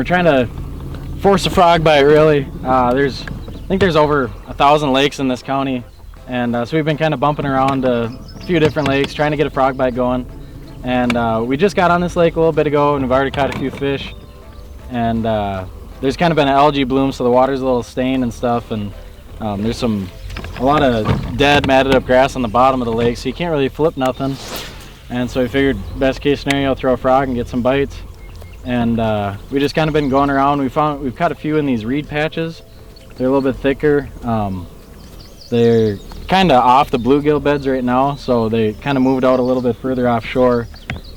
we're trying to force a frog bite, really. I think there's over 1,000 lakes in this county, and so we've been kind of bumping around a few different lakes trying to get a frog bite going. And we just got on this lake a little bit ago, and we've already caught a few fish. And there's kind of been an algae bloom, so the water's a little stained and stuff, and there's a lot of dead, matted up grass on the bottom of the lake, so you can't really flip nothing. And so we figured best case scenario, throw a frog and get some bites. And we just kind of been going around. We've caught a few in these reed patches. They're a little bit thicker. They're kind of off the bluegill beds right now, so they kind of moved out a little bit further offshore.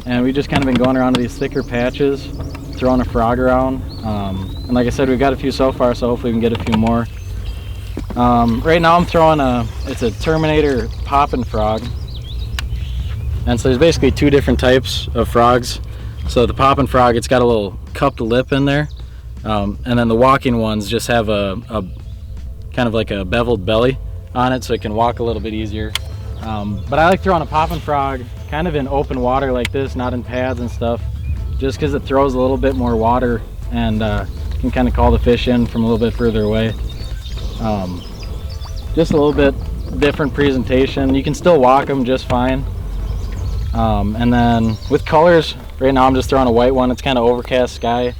And we just kind of been going around to these thicker patches, throwing a frog around. And like I said, we've got a few so far, so hopefully we can get a few more. Right now I'm throwing it's a Terminator popping frog. And so there's basically two different types of frogs. So the popping frog, it's got a little cupped lip in there. And then the walking ones just have a kind of like a beveled belly on it, so it can walk a little bit easier. But I like throwing a popping frog kind of in open water like this, not in pads and stuff, just because it throws a little bit more water and can kind of call the fish in from a little bit further away. Just a little bit different presentation. You can still walk them just fine. And then with colors, right now I'm just throwing a white one. It's kind of overcast sky.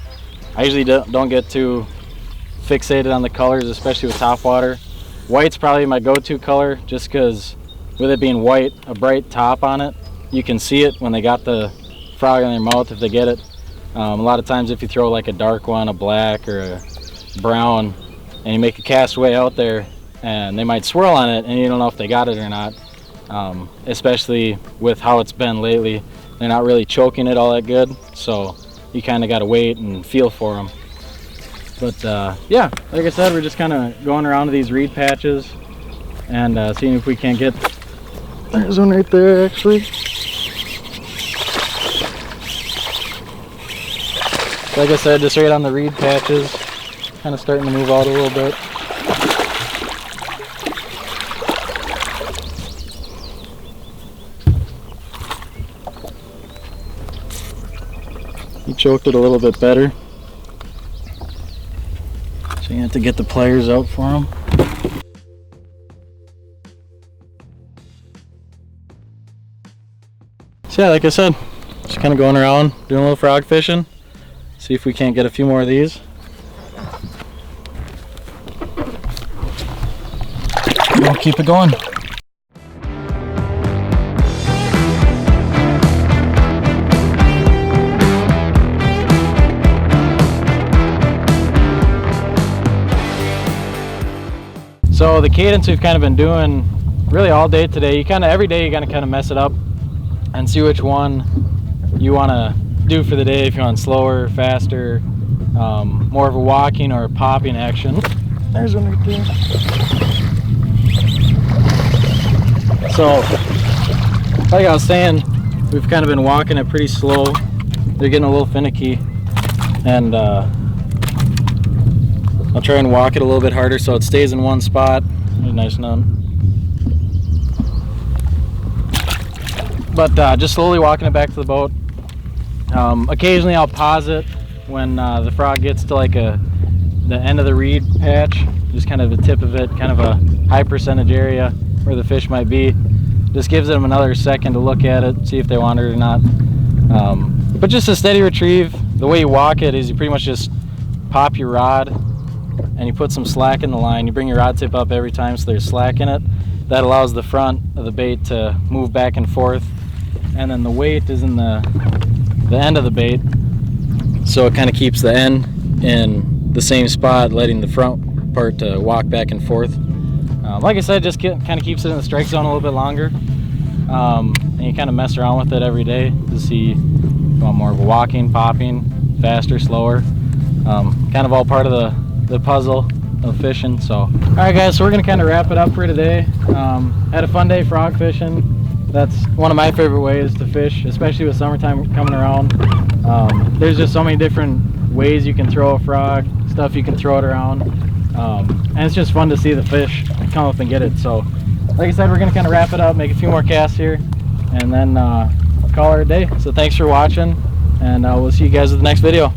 I usually don't get too fixated on the colors, especially with topwater. White's probably my go-to color, just because with it being white, a bright top on it, you can see it when they got the frog in their mouth if they get it. A lot of times if you throw like a dark one, a black or a brown, and you make a castaway out there and they might swirl on it and you don't know if they got it or not. Especially with how it's been lately, they're not really choking it all that good, so you kind of got to wait and feel for them. But yeah, like I said, we're just kind of going around to these reed patches and seeing if we can't get. There's one right there actually. Like I said, just right on the reed patches, kind of starting to move out a little bit. He choked it a little bit better, so you have to get the pliers out for him. So yeah, like I said, just kind of going around doing a little frog fishing, see if we can't get a few more of these. We'll keep it going. So the cadence we've kind of been doing really all day today, every day you gotta kind of mess it up and see which one you want to do for the day, if you want slower, faster, more of a walking or a popping action. There's one right there. So like I was saying, we've kind of been walking it pretty slow. They're getting a little finicky, and I'll try and walk it a little bit harder so it stays in one spot. There's a nice nun. But just slowly walking it back to the boat. Occasionally I'll pause it when the frog gets to like the end of the reed patch, just kind of the tip of it, kind of a high percentage area where the fish might be. Just gives them another second to look at it, see if they want it or not. But just a steady retrieve. The way you walk it is you pretty much just pop your rod and you put some slack in the line. You bring your rod tip up every time so there's slack in it. That allows the front of the bait to move back and forth. And then the weight is in the end of the bait, so it kind of keeps the end in the same spot, letting the front part to walk back and forth. Like I said, just kind of keeps it in the strike zone a little bit longer. And you kind of mess around with it every day to see if you want more of a walking, popping, faster, slower. Kind of all part of the puzzle of fishing. So all right guys, so we're gonna kind of wrap it up for today. Had a fun day frog fishing. That's one of my favorite ways to fish, especially with summertime coming around. There's just so many different ways you can throw a frog, stuff you can throw it around, and it's just fun to see the fish come up and get it. So like I said, we're gonna kind of wrap it up, make a few more casts here, and then call her a day. So thanks for watching, and we'll see you guys in the next video.